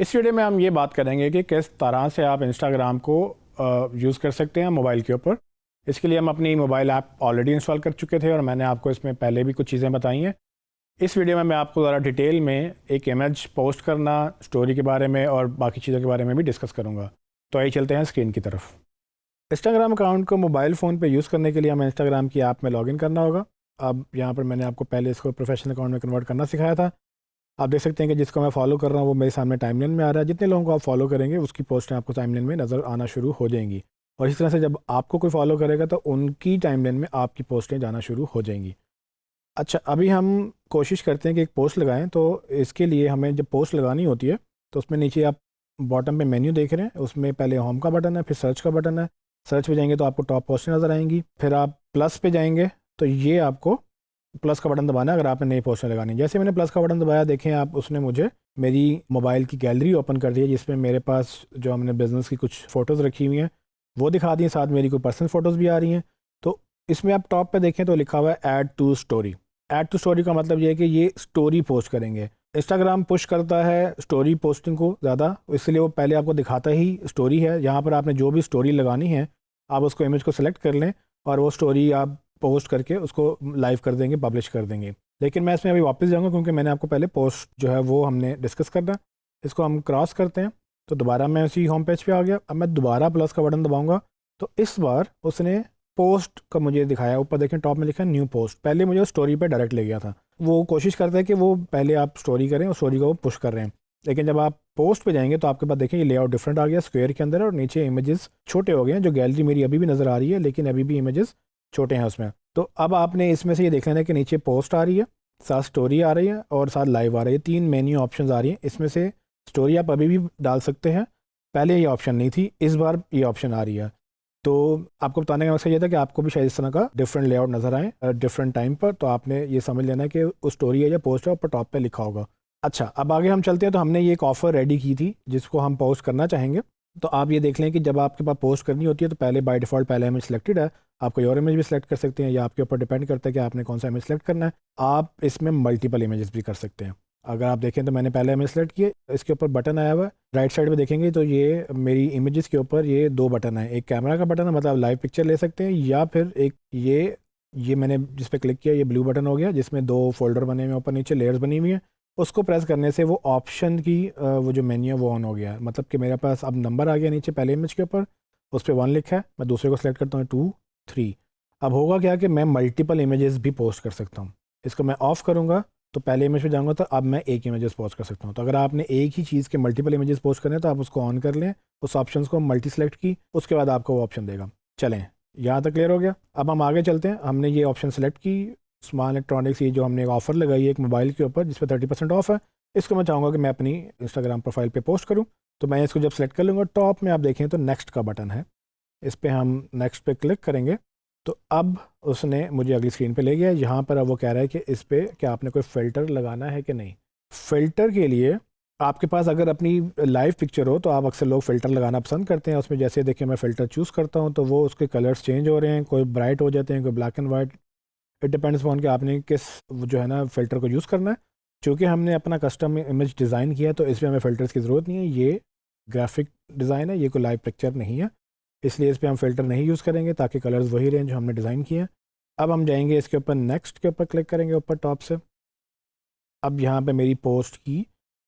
इस वीडियो में हम ये बात करेंगे कि किस तरह से आप इंस्टाग्राम को यूज़ कर सकते हैं मोबाइल के ऊपर। इसके लिए हम अपनी मोबाइल ऐप ऑलरेडी इंस्टॉल कर चुके थे और मैंने आपको इसमें पहले भी कुछ चीज़ें बताई हैं। इस वीडियो में मैं आपको ज़रा डिटेल में एक इमेज पोस्ट करना, स्टोरी के बारे में और बाकी चीज़ों के बारे में भी डिस्कस करूँगा। तो आइए चलते हैं स्क्रीन की तरफ। इंस्टाग्राम अकाउंट को मोबाइल फ़ोन पे यूज़ करने के लिए हमें इंस्टाग्राम की ऐप में लॉगिन करना होगा। अब यहाँ पर मैंने आपको पहले इसको प्रोफेशनल अकाउंट में कन्वर्ट करना सिखाया था। आप देख सकते हैं कि जिसको मैं फॉलो कर रहा हूँ वो मेरे सामने टाइमलाइन में आ रहा है। जितने लोगों को आप फॉलो करेंगे उसकी पोस्टें आपको टाइमलाइन में नज़र आना शुरू हो जाएंगी, और इस तरह से जब आपको कोई फॉलो करेगा तो उनकी टाइमलाइन में आपकी पोस्टें जाना शुरू हो जाएंगी। अच्छा, अभी हम कोशिश करते हैं कि एक पोस्ट लगाएं। तो इसके लिए हमें जब पोस्ट लगानी होती है तो उसमें नीचे आप बॉटम पे मेन्यू देख रहे हैं, उसमें पहले होम का बटन है, फिर सर्च का बटन है। सर्च पे जाएंगे तो आपको टॉप पोस्टें नज़र आएंगी। फिर आप प्लस पे जाएंगे तो ये आपको प्लस का बटन दबाना है अगर आपने नई पोस्टें लगानी। जैसे मैंने प्लस का बटन दबाया, देखें आप, उसने मुझे मेरी मोबाइल की गैलरी ओपन कर दी है जिसमें मेरे पास जो हमने बिज़नेस की कुछ फ़ोटोज़ रखी हुई हैं वो दिखा दी हैं, साथ मेरी कोई पर्सनल फ़ोटोज़ भी आ रही हैं। तो इसमें आप टॉप पे देखें तो लिखा हुआ है add to story. Add to story का मतलब ये है कि ये स्टोरी पोस्ट करेंगे। इंस्टाग्राम पुश करता है स्टोरी पोस्टिंग को ज़्यादा, इसलिए वो पहले आपको दिखाता ही स्टोरी है। यहाँ पर आपने जो भी स्टोरी लगानी है आप उसको इमेज को सेलेक्ट कर लें और वो स्टोरी आप पोस्ट करके उसको लाइव कर देंगे, पब्लिश कर देंगे। लेकिन मैं इसमें अभी वापस जाऊंगा क्योंकि मैंने आपको पहले पोस्ट जो है वो हमने डिस्कस करना। इसको हम क्रॉस करते हैं तो दोबारा मैं उसी होम पेज पे आ गया। अब मैं दोबारा प्लस का बटन दबाऊंगा तो इस बार उसने पोस्ट का मुझे दिखाया। ऊपर देखें टॉप में लिखा है न्यू पोस्ट। पहले मुझे स्टोरी पे डायरेक्ट ले गया था। वो कोशिश करता है कि वो पहले आप स्टोरी करें और स्टोरी को वो पुश कर रहे हैं, लेकिन जब आप पोस्ट पे जाएंगे तो आपके पास देखें ये लेआउट डिफरेंट आ गया स्क्वायर के अंदर, और नीचे इमेजेस छोटे हो गए हैं। जो गैलरी मेरी अभी भी नज़र आ रही है लेकिन अभी भी इमेजेस छोटे हैं उसमें। तो अब आपने इसमें से ये देख लेना है कि नीचे पोस्ट आ रही है, साथ स्टोरी आ रही है और साथ लाइव आ रही है। 3 मेन्यू ऑप्शंस आ रही हैं। इसमें से स्टोरी आप अभी भी डाल सकते हैं, पहले ये ऑप्शन नहीं थी, इस बार ये ऑप्शन आ रही है। तो आपको बताने का मकसद ये था कि आपको भी शायद इस तरह का डिफरेंट लेआउट नज़र आए डिफरेंट टाइम पर। तो आपने ये समझ लेना है कि उस स्टोरी है या पोस्ट है, ऊपर टॉप पे लिखा होगा। अच्छा, अब आगे हम चलते हैं। तो हमने ये एक ऑफ़र रेडी की थी जिसको हम पोस्ट करना चाहेंगे। तो आप ये देख लें कि जब आपके पास पोस्ट करनी होती है तो पहले बाय डिफ़ॉल्ट पहला इमेज सेलेक्टेड है। आप कोई और इमेज भी सिलेक्ट कर सकते हैं या आपके ऊपर डिपेंड करता है कि आपने कौन सा इमेज सेलेक्ट करना है। आप इसमें मल्टीपल इमेजेस भी कर सकते हैं। अगर आप देखें तो मैंने पहले इमेज सेलेक्ट किए, इसके ऊपर बटन आया हुआ है। राइट साइड में देखेंगे तो ये मेरी इमेजेस के ऊपर ये 2 बटन है। एक कैमरा का बटन है, मतलब लाइव पिक्चर ले सकते हैं, या फिर एक ये मैंने जिस पे क्लिक किया ये ब्लू बटन हो गया जिसमें 2 फोल्डर बने हुए हैं, ऊपर नीचे लेयर्स बनी हुई हैं। उसको प्रेस करने से वो ऑप्शन की वो जो मेन्यू है वो ऑन हो गया। मतलब कि मेरे पास अब नंबर आ गया नीचे पहले इमेज के ऊपर, उस पर 1 लिखा है। मैं दूसरे को सेलेक्ट करता हूँ 2 3। अब होगा क्या कि मैं मल्टीपल इमेजेस भी पोस्ट कर सकता हूँ। इसको मैं ऑफ़ करूँगा तो पहले इमेज पे जाऊँगा तो अब मैं एक इमेजेस पोस्ट कर सकता हूँ। तो अगर आपने एक ही चीज़ के मल्टीपल इमेजेस पोस्ट करने हैं तो आप उसको ऑन कर लें, उस ऑप्शन को मल्टी सेलेक्ट की, उसके बाद आपको वो ऑप्शन देगा। चलें, यहाँ तक क्लियर हो गया। अब हम आगे चलते हैं। हमने ये ऑप्शन सेलेक्ट की, स्मॉल इलेक्ट्रॉनिक्स, ये जो हमने एक ऑफ़र लगाई है एक मोबाइल के ऊपर जिस पर 30% ऑफ है, इसको मैं चाहूँगा कि मैं अपनी इंस्टाग्राम प्रोफाइल पे पोस्ट करूँ। तो मैं इसको जब सेलेक्ट कर लूँगा, टॉप में आप देखें तो नेक्स्ट का बटन है, इस पर हम नेक्स्ट पे क्लिक करेंगे तो अब उसने मुझे अगली स्क्रीन पे ले गया। यहाँ पर अब वो कह रहा है कि इस पर क्या आपने कोई फ़िल्टर लगाना है कि नहीं। फ़िल्टर के लिए आपके पास अगर अपनी लाइव पिक्चर हो तो आप अक्सर लोग फ़िल्टर लगाना पसंद करते हैं। उसमें जैसे देखिए मैं फ़िल्टर चूज़ करता हूँ तो वो उसके कलर्स चेंज हो रहे हैं, कोई ब्राइट हो जाते हैं, कोई black and white. It depends on कि आपने किस जो है ना फ़िल्टर को यूज़ करना है। चूँकि हमने अपना कस्टम इमेज डिज़ाइन किया है तो इसमें हमें फ़िल्टर्स की ज़रूरत नहीं है। ये ग्राफिक डिज़ाइन है, ये कोई लाइव पिक्चर नहीं है, इसलिए इस पर हम फ़िल्टर नहीं यूज़ करेंगे ताकि कलर्स वही रहें जो हमने डिज़ाइन किए हैं। अब हम जाएंगे इसके ऊपर, नेक्स्ट के ऊपर क्लिक करेंगे ऊपर टॉप से। अब यहाँ पे मेरी पोस्ट की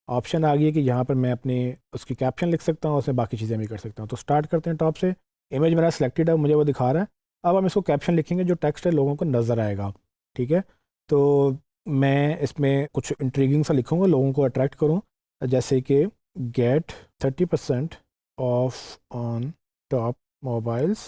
ऑप्शन आ गई है कि यहाँ पर मैं अपने उसकी कैप्शन लिख सकता हूँ, उसमें बाकी चीज़ें भी कर सकता हूँ। तो स्टार्ट करते हैं टॉप से। इमेज मेरा सिलेक्टेड है, मुझे वो दिखा रहा है। अब हम इसको कैप्शन लिखेंगे जो टेक्स्ट है लोगों को नज़र आएगा, ठीक है। तो मैं इसमें कुछ इंट्रीगिंग सा लिखूँगा, लोगों को अट्रैक्ट करूँ, जैसे कि get 30% off on top mobiles,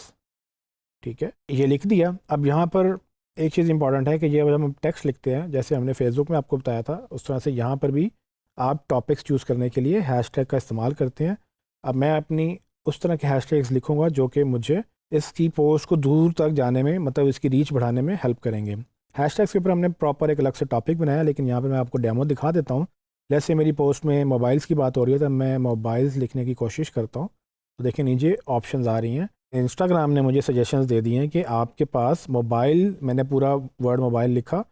ठीक है, ये लिख दिया। अब यहाँ पर एक चीज़ इंपॉर्टेंट है कि ये जब हम टेक्स्ट लिखते हैं जैसे हमने फेसबुक में आपको बताया था उस तरह से यहाँ पर भी आप टॉपिक्स चूज़ करने के लिए हैशटैग का इस्तेमाल करते हैं। अब मैं अपनी उस तरह के हैशटैग्स लिखूँगा जो कि मुझे इसकी पोस्ट को दूर तक जाने में, मतलब इसकी रीच बढ़ाने में हेल्प करेंगे। हैशटैग्स के ऊपर हमने प्रॉपर एक अलग से टॉपिक बनाया, लेकिन यहाँ पर मैं आपको डेमो दिखा देता हूँ। जैसे मेरी पोस्ट में मोबाइल्स की बात हो रही है तो मैं मोबाइल्स लिखने की कोशिश करता हूँ तो देखिए नीचे ऑप्शंस आ रही हैं। इंस्टाग्राम ने मुझे सजेशंस दे दिए हैं कि आपके पास मोबाइल, मैंने पूरा वर्ड मोबाइल लिखा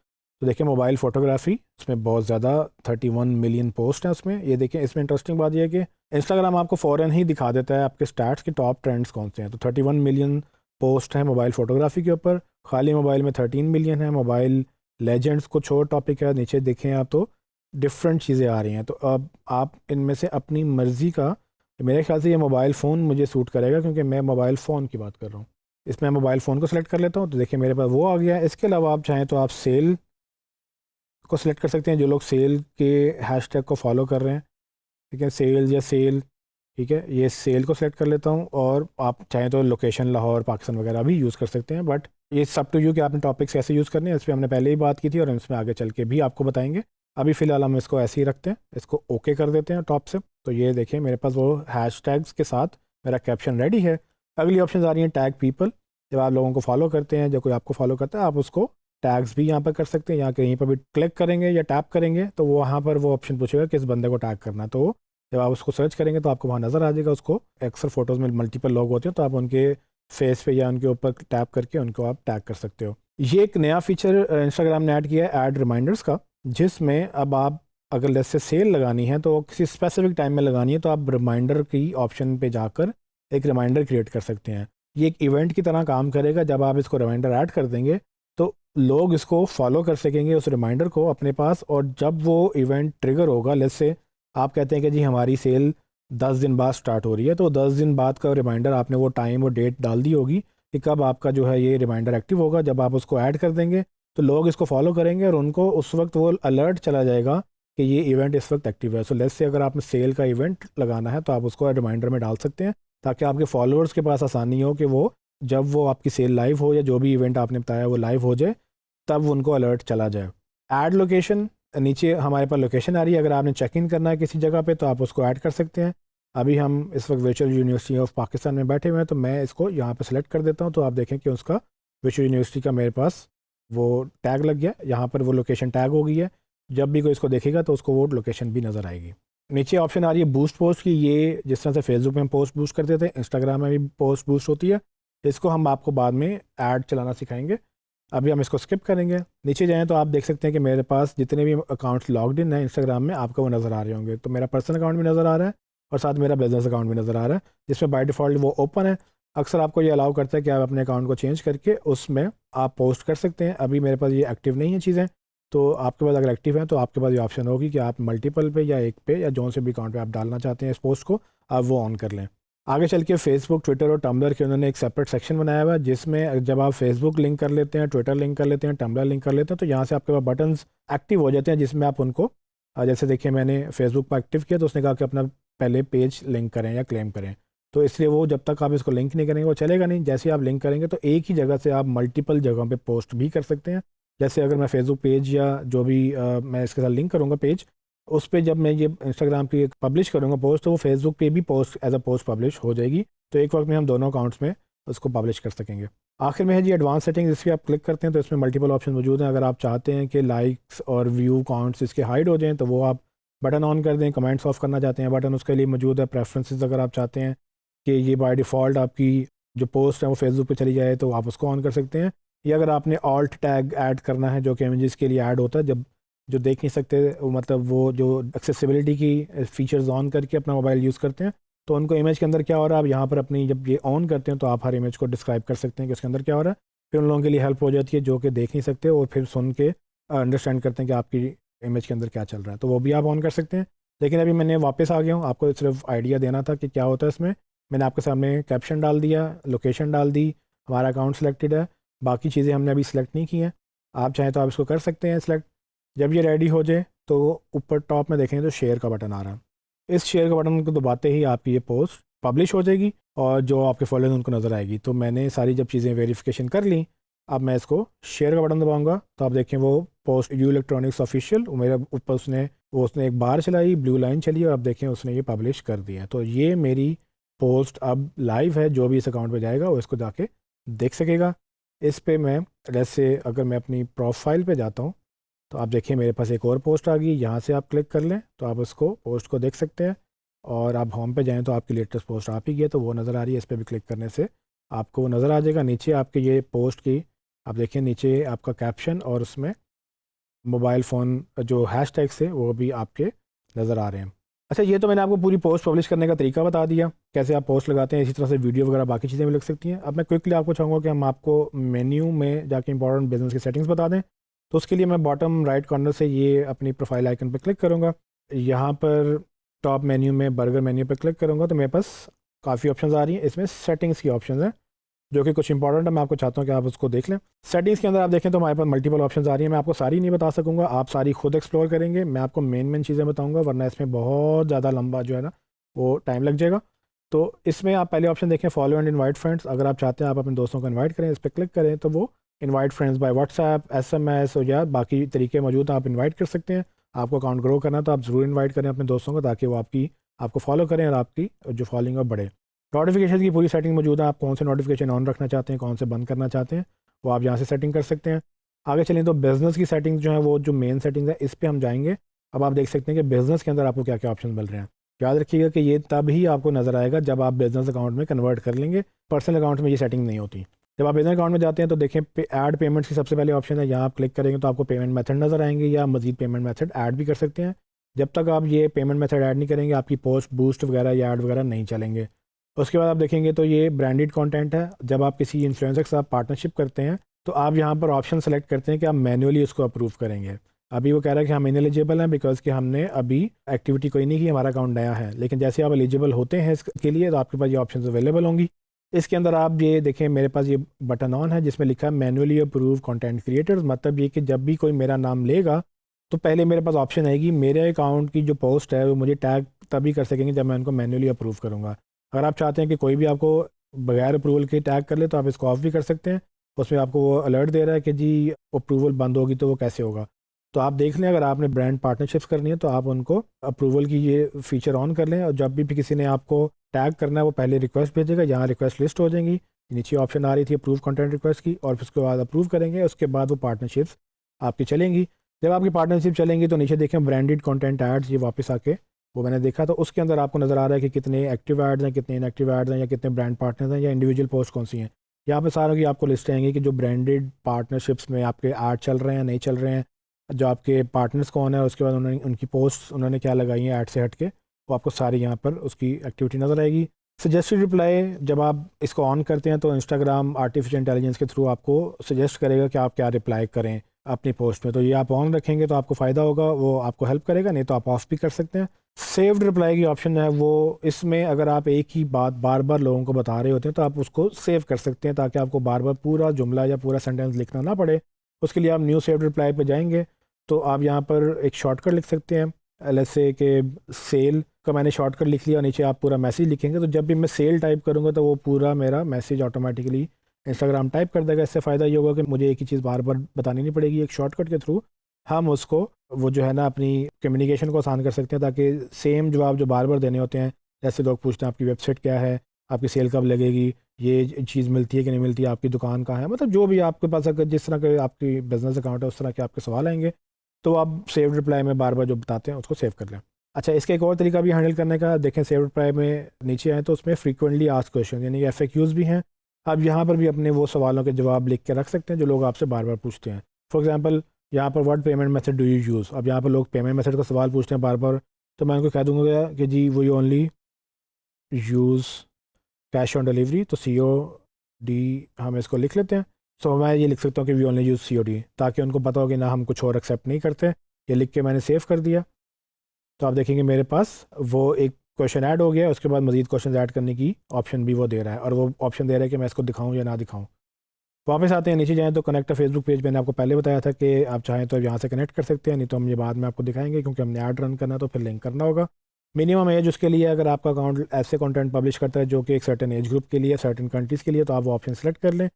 तो देखिए मोबाइल फ़ोटोग्राफी, इसमें बहुत ज़्यादा 31 मिलियन पोस्ट हैं उसमें। ये देखें, इसमें इंटरेस्टिंग बात यह है कि इंस्टाग्राम आपको फ़ौरन ही दिखा देता है आपके स्टैट्स के टॉप ट्रेंड्स कौन से हैं। तो 31 मिलियन पोस्ट हैं मोबाइल फ़ोटोग्राफी के ऊपर, खाली मोबाइल में 13 मिलियन है। मोबाइल लेजेंड्स को छोड़ टॉपिक है, नीचे देखें आप तो डिफरेंट चीज़ें आ रही हैं। तो अब आप इनमें से अपनी मर्ज़ी का, मेरे ख्याल से ये मोबाइल फ़ोन मुझे सूट करेगा क्योंकि मैं मोबाइल फ़ोन की बात कर रहा हूँ। इसमें मोबाइल फ़ोन को सिलेक्ट कर लेता हूँ, तो देखिए मेरे पास वो आ गया है। इसके अलावा आप चाहें तो आप सेल को सिलेक्ट कर सकते हैं, जो लोग सेल के हैशटैग को फॉलो कर रहे हैं, ठीक है, सेल या सेल, ठीक है, ये सेल को सिलेक्ट कर लेता हूँ। और आप चाहें तो लोकेशन लाहौर पाकिस्तान वगैरह भी यूज़ कर सकते हैं, बट ये सब टू यू कि आपने टॉपिक्स कैसे यूज़ करने हैं, इस पर हमने पहले ही बात की थी और इसमें आगे चल के भी आपको बताएंगे। अभी फ़िलहाल हम इसको ऐसे ही रखते हैं, इसको ओके कर देते हैं टॉप से। तो ये देखिए मेरे पास वो हैशटैग्स के साथ मेरा कैप्शन रेडी है। अगली ऑप्शन आ रही है टैग पीपल। जब आप लोगों को फॉलो करते हैं, जब कोई आपको फॉलो करता है, आप उसको टैग्स भी यहाँ पर कर सकते हैं। यहाँ कहीं पर भी क्लिक करेंगे या टैप करेंगे तो वो वहाँ पर वो ऑप्शन पूछेगा किस बंदे को टैग करना है। तो जब आप उसको सर्च करेंगे तो आपको वहाँ नज़र आ जाएगा उसको। अक्सर फ़ोटोज़ में मल्टीपल लोग होते हैं, तो आप उनके फेस पे या उनके ऊपर टैप करके उनको आप टैग कर सकते हो। ये एक नया फीचर इंस्टाग्राम ने ऐड किया है, ऐड रिमाइंडर्स का, जिसमें अब आप अगर लेट्स से सेल लगानी है तो किसी स्पेसिफिक टाइम में लगानी है, तो आप रिमाइंडर की ऑप्शन पे जाकर एक रिमाइंडर क्रिएट कर सकते हैं। ये एक इवेंट की तरह काम करेगा। जब आप इसको रिमाइंडर ऐड कर देंगे तो लोग इसको फॉलो कर सकेंगे उस रिमाइंडर को अपने पास, और जब वो इवेंट ट्रिगर होगा, लेट्स से आप कहते हैं कि जी हमारी सेल 10 दिन बाद स्टार्ट हो रही है, तो 10 दिन बाद का रिमाइंडर आपने वो टाइम और डेट डाल दी होगी कि कब आपका जो है ये रिमाइंडर एक्टिव होगा। जब आप उसको ऐड कर देंगे तो लोग इसको फॉलो करेंगे और उनको उस वक्त वो अलर्ट चला जाएगा कि ये इवेंट इस वक्त एक्टिव है। सो लेट्स से अगर आपने सेल का इवेंट लगाना है तो आप उसको रिमाइंडर में डाल सकते हैं, ताकि आपके फॉलोअर्स के पास आसानी हो कि वो जब वो आपकी सेल लाइव हो या जो भी इवेंट आपने बताया वो लाइव हो जाए, तब उनको अलर्ट चला जाए। ऐड लोकेशन, नीचे हमारे पास लोकेशन आ रही है। अगर आपने चेक इन करना है किसी जगह पे तो आप उसको ऐड कर सकते हैं। अभी हम इस वक्त वर्चुअल यूनिवर्सिटी ऑफ पाकिस्तान में बैठे हुए हैं, तो मैं इसको यहाँ पे सेलेक्ट कर देता हूँ। तो आप देखें कि उसका वर्चुअल यूनिवर्सिटी का मेरे पास वो टैग लग गया, यहाँ पर वो लोकेशन टैग हो गई है। जब भी कोई इसको देखेगा तो उसको वो लोकेशन भी नज़र आएगी। नीचे ऑप्शन आ रही है बूस्ट पोस्ट की। ये जिस तरह से फेसबुक में हम पोस्ट बूस्ट करते थे, इंस्टाग्राम में भी पोस्ट बूस्ट होती है। इसको हम आपको बाद में ऐड चलाना सिखाएंगे, अभी हम इसको स्किप करेंगे। नीचे जाएं तो आप देख सकते हैं कि मेरे पास जितने भी अकाउंट्स लॉग्ड इन है इंस्टाग्राम में, आपको वो नज़र आ रहे होंगे। तो मेरा पर्सनल अकाउंट भी नज़र आ रहा है और साथ मेरा बिजनेस अकाउंट भी नज़र आ रहा है, जिसमें बाय डिफ़ॉल्ट वो ओपन है। अक्सर आपको ये अलाउ करता है कि आप अपने अकाउंट को चेंज करके उसमें आप पोस्ट कर सकते हैं। अभी मेरे पास ये एक्टिव नहीं है चीज़ें, तो आपके पास अगर एक्टिव है तो आपके पास ये ऑप्शन होगी कि आप मल्टीपल पे या एक पे या जौन से भी अकाउंट पे आप डालना चाहते हैं इस पोस्ट को, आप वो ऑन कर लें। आगे चल के फेसबुक, ट्विटर और टम्बलर के उन्होंने एक सेपरेट सेक्शन बनाया हुआ है, जिसमें जब आप फेसबुक लिंक कर लेते हैं, ट्विटर लिंक कर लेते हैं, टम्बलर लिंक कर लेते हैं, तो यहाँ से आपके पास बटन्स एक्टिव हो जाते हैं, जिसमें आप उनको जैसे देखिए मैंने फेसबुक पर एक्टिव किया तो उसने कहा कि अपना पहले पेज लिंक करें या क्लेम करें। तो इसलिए वो जब तक आप इसको लिंक नहीं करेंगे वो चलेगा नहीं। जैसे आप लिंक करेंगे तो एक ही जगह से आप मल्टीपल जगहों पे पोस्ट भी कर सकते हैं। जैसे अगर मैं फेसबुक पेज या जो भी मैं इसके साथ लिंक करूँगा पेज, उस पर जब मैं ये इंस्टाग्राम की पब्लिश करूँगा पोस्ट, तो वो फेसबुक पे भी post as a post publish हो जाएगी। तो एक वक्त में हम दोनों अकाउंट्स में उसको पब्लिश कर सकेंगे। आखिर में है जी एडवांस सेटिंग्स। इस पर आप क्लिक करते हैं तो इसमें मल्टीपल ऑप्शन मौजूद हैं। अगर आप चाहते हैं कि लाइक्स और व्यू काउंट्स इसके हाइड हो जाएं तो वो आप बटन ऑन कर दें। कमेंट्स ऑफ करना चाहते हैं, बटन उसके लिए मौजूद है। प्रेफरेंसेस, अगर आप चाहते हैं कि ये बाय डिफ़ॉल्ट आपकी जो पोस्ट है वो फेसबुक पे चली जाए तो आप उसको ऑन कर सकते हैं। या अगर आपने ऑल्ट टैग ऐड करना है, जो कि इमेजेस के लिए ऐड होता है, जब जो देख नहीं सकते वो मतलब वो जो एक्सेसिबिलिटी की फ़ीचर्स ऑन करके अपना मोबाइल यूज़ करते हैं, तो उनको इमेज के अंदर क्या हो रहा है, आप यहाँ पर अपनी जब ये ऑन करते हैं तो आप हर इमेज को डिस्क्राइब कर सकते हैं कि उसके अंदर क्या हो रहा है। फिर उन लोगों के लिए हेल्प हो जाती है जो कि देख नहीं सकते और फिर सुन के अंडरस्टैंड करते हैं कि आपकी इमेज के अंदर क्या चल रहा है, तो वो भी आप ऑन कर सकते हैं। लेकिन अभी मैंने वापस आ गया हूँ, आपको सिर्फ आइडिया देना था कि क्या होता है इसमें। मैंने आपके सामने कैप्शन डाल दिया, लोकेशन डाल दी, हमारा अकाउंट सेलेक्टेड है, बाकी चीज़ें हमने अभी सेलेक्ट नहीं की हैं। आप चाहें तो आप इसको कर सकते हैं सेलेक्ट। जब ये रेडी हो जाए तो ऊपर टॉप में देखेंगे तो शेयर का बटन आ रहा है। इस शेयर का बटन को दबाते ही आपकी ये पोस्ट पब्लिश हो जाएगी और जो आपके फॉलोअर्स उनको नज़र आएगी। तो मैंने सारी जब चीज़ें वेरिफिकेशन कर ली, अब मैं इसको शेयर का बटन दबाऊंगा तो आप देखें वो पोस्ट यू इलेक्ट्रॉनिक्स ऑफिशियल मेरे ऊपर उसने एक बार चलाई, ब्लू लाइन चली और अब देखें उसने ये पब्लिश कर दिया। तो ये मेरी पोस्ट अब लाइव है, जो भी इस अकाउंट पे जाएगा वो इसको जाके देख सकेगा। इस पे मैं जैसे अगर मैं अपनी प्रोफाइल पे जाता हूँ तो आप देखिए मेरे पास एक और पोस्ट आ गई। यहाँ से आप क्लिक कर लें तो आप उसको पोस्ट को देख सकते हैं, और आप होम पे जाएं तो आपकी लेटेस्ट पोस्ट आप ही गई तो वो नज़र आ रही है। इस पर भी क्लिक करने से आपको वो नज़र आ जाएगा। नीचे आपके ये पोस्ट की आप देखिए नीचे आपका कैप्शन और उसमें मोबाइल फ़ोन जो हैशटैग्स थे वो भी आपके नज़र आ रहे हैं। अच्छा, ये तो मैंने आपको पूरी पोस्ट पब्लिश करने का तरीका बता दिया, कैसे आप पोस्ट लगाते हैं। इसी तरह से वीडियो वगैरह बाकी चीज़ें भी लग सकती हैं। अब मैं क्विकली आपको चाहूँगा कि हम आपको मेन्यू में जाके इंपॉर्टेंट बिजनेस की सेटिंग्स बता दें। तो उसके लिए मैं बॉटम राइट कॉर्नर से ये अपनी प्रोफाइल आइकन पर क्लिक करूँगा। यहाँ पर टॉप मेन्यू में बर्गर मेन्यू पर क्लिक करूँगा तो मेरे पास काफ़ी ऑप्शंस आ रही हैं। इसमें सेटिंग्स की ऑप्शन है जो कि कुछ इंपॉर्टेंट है, मैं आपको चाहता हूँ कि आप उसको देख लें। सेटिंग्स के अंदर आप देखें तो हमारे पास मल्टीपल ऑप्शंस आ रही हैं। मैं आपको सारी नहीं बता सकूँगा, आप सारी खुद एक्सप्लोर करेंगे। मैं आपको मेन चीज़ें बताऊँगा, वरना इसमें बहुत ज़्यादा लंबा जो है ना वो टाइम लग जाएगा। तो इसमें आप पहले ऑप्शन देखें, फॉलो एंड इनवाइट फ्रेंड्स। अगर आप चाहते हैं आप अपने दोस्तों को इन्वाइट करें, इस पर क्लिक करें तो वो invite friends by WhatsApp, SMS या बाकी तरीके मौजूद हैं, आप इन्वाइट कर सकते हैं। आपको अकाउंट ग्रो करना है तो आप ज़रूर इन्वाइट करें अपने दोस्तों को, ताकि वो आपको फॉलो करें और आपकी जो फॉलोइंग है बढ़े। नोटिफिकेशन की पूरी सेटिंग मौजूद है, आप कौन से नोटिफिकेशन ऑन रखना चाहते हैं, कौन से बंद करना चाहते हैं, वो आप यहाँ से सेटिंग कर सकते हैं। आगे चलें तो बिज़नेस की सेटिंग जो है वो जो मेन सेटिंग है इस पर हम जाएंगे। अब आप देख सकते हैं कि बिज़नेस के अंदर आपको क्या क्या ऑप्शन मिल रहे हैं। याद रखिएगा कि ये तब ही आपको नज़र आएगा जब आप बिज़नेस अकाउंट में कन्वर्ट कर लेंगे। पर्सनल अकाउंट में ये सेटिंग नहीं होती। जब आप बिजनेस अकाउंट में जाते हैं तो देखें ऐड पेमेंट्स की सबसे पहले ऑप्शन है, यहाँ आप क्लिक करेंगे तो आपको पेमेंट मेथड नज़र आएंगे, या मजीद पेमेंट मेथड ऐड भी कर सकते हैं। जब तक आप ये पेमेंट मेथड ऐड नहीं करेंगे आपकी पोस्ट बूस्ट वगैरह या ऐड वगैरह नहीं चलेंगे। उसके बाद आप देखेंगे तो ये ब्रांडेड कंटेंट है। जब आप किसी इन्फ्लुएंसर के साथ पार्टनरशिप करते हैं तो आप यहाँ पर ऑप्शन सेलेक्ट करते हैं कि आप मैन्युअली उसको अप्रूव करेंगे। अभी वो कह रहा है कि हम इनएलिजिबल हैं बिकॉज कि हमने अभी एक्टिविटी कोई नहीं की, हमारा अकाउंट नया है। लेकिन जैसे आप एलिजिबल होते हैं इसके लिए तो आपके पास ये ऑप्शन अवेलेबल होंगी। इसके अंदर आप ये देखें, मेरे पास ये बटन ऑन है जिसमें लिखा है मैनुअली अप्रूव कंटेंट क्रिएटर्स। मतलब ये कि जब भी कोई मेरा नाम लेगा तो पहले मेरे पास ऑप्शन आएगी, मेरे अकाउंट की जो पोस्ट है वो मुझे टैग तभी कर सकेंगे जब मैं उनको मैनुअली अप्रूव करूँगा। अगर आप चाहते हैं कि कोई भी आपको बगैर अप्रूवल के टैग कर ले तो आप इसको ऑफ भी कर सकते हैं। उसमें आपको वो अलर्ट दे रहा है कि जी अप्रूवल बंद होगी तो वो कैसे होगा। तो आप देख लें, अगर आपने ब्रांड पार्टनरशिप्स करनी है तो आप उनको अप्रूवल की ये फीचर ऑन कर लें, और जब भी किसी ने आपको टैग करना है वो पहले रिक्वेस्ट भेजेगा, यहाँ रिक्वेस्ट लिस्ट हो जाएंगी। नीचे ऑप्शन आ रही थी अप्रूव कंटेंट रिक्वेस्ट की, और उसके बाद अप्रूव करेंगे, उसके बाद वो पार्टनरशिप्स आपकी चलेंगी। जब आपकी पार्टनरशिप चलेंगी तो नीचे देखें ब्रांडेड कंटेंट एड्स, ये वापस आके वो मैंने देखा तो उसके अंदर आपको नज़र आ रहा है कि कितने एक्टिव एड्स हैं, कितने इनएक्टिव एड्स हैं, या कितने ब्रांड पार्टनर्स हैं, या इंडिविजुअल पोस्ट कौन सी हैं। यहाँ पे सारों की आपको लिस्ट आएंगी कि जो ब्रांडेड पार्टनरशिप्स में आपके ऐड चल रहे हैं नहीं चल रहे हैं, जो आपके पार्टनर्स कौन है, उसके बाद उन्होंने उनकी पोस्ट उन्होंने क्या लगाई हैं ऐड से हट के, वो आपको सारी यहाँ पर उसकी एक्टिविटी नज़र आएगी। सजेस्टेड रिप्लाई, जब आप इसको ऑन करते हैं तो इंस्टाग्राम आर्टिफिशियल इंटेलिजेंस के थ्रू आपको सजेस्ट करेगा कि आप क्या रिप्लाई करें अपनी पोस्ट में। तो ये आप ऑन रखेंगे तो आपको फ़ायदा होगा, वो आपको हेल्प करेगा, नहीं तो आप ऑफ भी कर सकते हैं। सेव्ड रिप्लाई की ऑप्शन है वो, इसमें अगर आप एक ही बात बार बार लोगों को बता रहे होते हैं तो आप उसको सेव कर सकते हैं, ताकि आपको बार बार पूरा जुमला या पूरा सेंटेंस लिखना ना पड़े। उसके लिए आप न्यू सेव्ड रिप्लाई पे जाएंगे तो आप यहाँ पर एक शॉर्टकट लिख सकते हैं। लेट्स से कि सेल का मैंने शॉर्टकट लिख लिया, नीचे आप पूरा मैसेज लिखेंगे तो जब भी मैं सेल टाइप करूँगा तो वो पूरा मेरा मैसेज ऑटोमेटिकली इंस्टाग्राम टाइप कर देगा। इससे फ़ायदा ये होगा कि मुझे एक ही चीज़ बार बार बतानी नहीं पड़ेगी। एक शॉर्टकट के थ्रू हम उसको वो जो है ना अपनी कम्युनिकेशन को आसान कर सकते हैं, ताकि सेम जवाब जो बार बार देने होते हैं, जैसे लोग पूछते हैं आपकी वेबसाइट क्या है, आपकी सेल कब लगेगी, ये चीज़ मिलती है कि नहीं मिलती, आपकी दुकान कहाँ है, मतलब जो भी आपके पास अगर जिस तरह के आपकी बिजनेस अकाउंट है उस तरह के आपके सवाल आएंगे तो आप सेव रिप्लाई में बार बार जो बताते हैं उसको सेव कर लें। अच्छा, इसका एक और तरीका भी हैंडल करने का, देखें सेव रिप्लाई में नीचे आए तो उसमें फ्रीक्वेंटली आस्क्ड क्वेश्चन यानी कि FAQs भी हैं। आप यहाँ पर भी अपने वो सवालों के जवाब लिख के रख सकते हैं जो लोग आपसे बार बार पूछते हैं। फॉर एग्जांपल यहाँ पर what payment method do you use, अब यहाँ पर लोग पेमेंट मेथड का सवाल पूछते हैं बार बार, तो मैं उनको कह दूँगा कि जी वो only use cash on delivery, तो COD हम इसको लिख लेते हैं। सो मैं ये लिख सकता हूँ कि वी ओनली यूज़ COD, ताकि उनको पता हो कि ना हम कुछ और एक्सेप्ट नहीं करते। ये लिख के मैंने सेव कर दिया तो आप देखेंगे मेरे पास वो एक क्वेश्चन ऐड हो गया, उसके बाद मजीद क्वेश्चन ऐड करने की ऑप्शन भी वो दे रहा है, और वो ऑप्शन दे रहा है कि मैं इसको दिखाऊं या ना दिखाऊं। वापस आते हैं, नीचे जाएं तो कनेक्ट फेसबुक पेज मैंने आपको पहले बताया था कि आप चाहें तो यहाँ से कनेक्ट कर सकते हैं, नहीं तो हम ये बाद में आपको दिखाएंगे क्योंकि हमने ऐड रन करना तो फिर लिंक करना होगा। मिनिमम एज उसके लिए अगर आपका अकाउंट ऐसे कंटेंट पब्लिश करता है जो कि एक सर्टेन एज ग्रुप के लिए, सर्टेन कंट्रीज़ के लिए, तो आप वो ऑप्शन सेलेक्ट कर लें।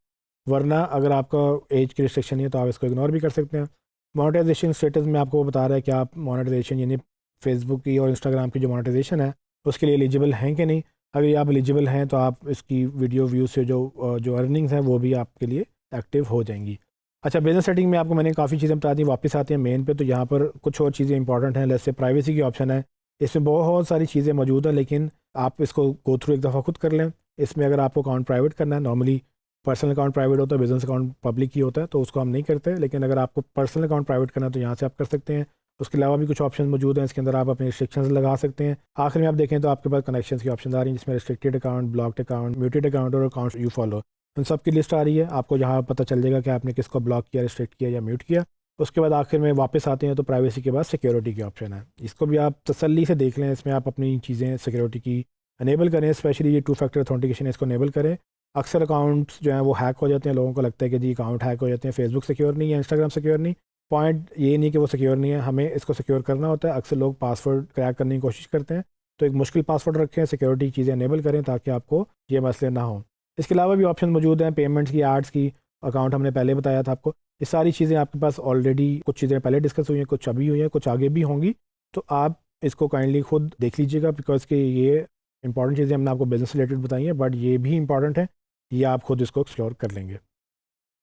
वरना अगर आपका एज की रिस्ट्रिक्शन नहीं है तो आप इसको इग्नोर भी कर सकते हैं। मोनेटाइजेशन स्टेटस में आपको बता रहा है कि आप मोनेटाइजेशन यानी फेसबुक की और इंस्टाग्राम की जो मोनेटाइजेशन है उसके लिए एलिजिबल हैं कि नहीं। अगर आप एलिजिबल हैं तो आप इसकी वीडियो व्यू से जो अर्निंग्स हैं वो भी आपके लिए एक्टिव हो जाएंगी। अच्छा, बिजनेस सेटिंग में आपको मैंने काफ़ी चीज़ें बता दी। वापस आते हैं मेन पे, तो यहाँ पर कुछ और चीज़ें इंपॉर्टेंट हैं। जैसे प्राइवेसी की ऑप्शन है, इसमें बहुत सारी चीज़ें मौजूद हैं, लेकिन आप इसको गो थ्रू एक दफ़ा खुद कर लें। इसमें अगर आपको अकाउंट प्राइवेट करना है, नॉर्मली पर्सनल अकाउंट प्राइवेट होता है, बिजनेस अकाउंट पब्लिक ही होता है, तो उसको हम नहीं करते। लेकिन अगर आपको पर्सनल अकाउंट प्राइवेट करना है तो यहाँ से आप कर सकते हैं। उसके अलावा भी कुछ ऑप्शन मौजूद हैं, इसके अंदर आप अपने रिस्ट्रिक्शंस लगा सकते हैं। आखिर में आप देखें तो आपके पास कनेक्शंस की ऑप्शन आ रही है, जिसमें restricted account, blocked account, muted account और अकाउंट यू फॉलो, उन सब की लिस्ट आ रही है। आपको जहाँ पता चल जाएगा कि आपने किसको ब्लॉक किया, रिस्ट्रिक्ट किया या म्यूट किया। उसके बाद आखिर में वापस आते हैं तो प्राइवेसी के बाद सिक्योरिटी की ऑप्शन है, इसको भी आप तसल्ली से देख लें। इसमें आप अपनी चीज़ें सिक्योरिटी की अनेबल करें, स्पेशली ये 2 फैक्टर ऑथेंटिकेशन इसको अनेबल करें। अक्सर अकाउंट्स जो हैं वो हैक हो जाते हैं, लोगों को लगता है कि जी अकाउंट हैक हो जाते हैं, फेसबुक सिक्योर नहीं है, इंस्टाग्राम सिक्योर नहीं। पॉइंट ये नहीं कि वो सिक्योर नहीं है, हमें इसको सिक्योर करना होता है। अक्सर लोग पासवर्ड क्रैक करने की कोशिश करते हैं, तो एक मुश्किल पासवर्ड रखें, सिक्योरिटी चीज़ें अनेबल करें ताकि आपको ये मसले ना हों। इसके अलावा भी ऑप्शन मौजूद हैं, पेमेंट्स की, आर्ट्स की, अकाउंट हमने पहले बताया था आपको। ये सारी चीज़ें आपके पास ऑलरेडी, कुछ चीज़ें पहले डिस्कस हुई हैं, कुछ अभी हुई हैं, कुछ आगे भी होंगी। तो आप इसको काइंडली खुद देख लीजिएगा, बिकॉज कि ये इंपॉर्टेंट चीज़ें हमने आपको बिजनेस रिलेटेड बताई हैं, बट ये भी इंपॉर्टेंट है, ये आप खुद इसको एक्सप्लोर कर लेंगे।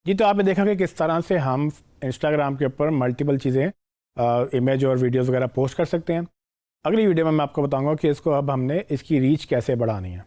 जी, तो आपने देखा कि किस तरह से हम इंस्टाग्राम के ऊपर मल्टीपल चीज़ें, इमेज और वीडियोज़ वगैरह पोस्ट कर सकते हैं। अगली वीडियो में मैं आपको बताऊंगा कि इसको अब हमने इसकी रीच कैसे बढ़ानी है।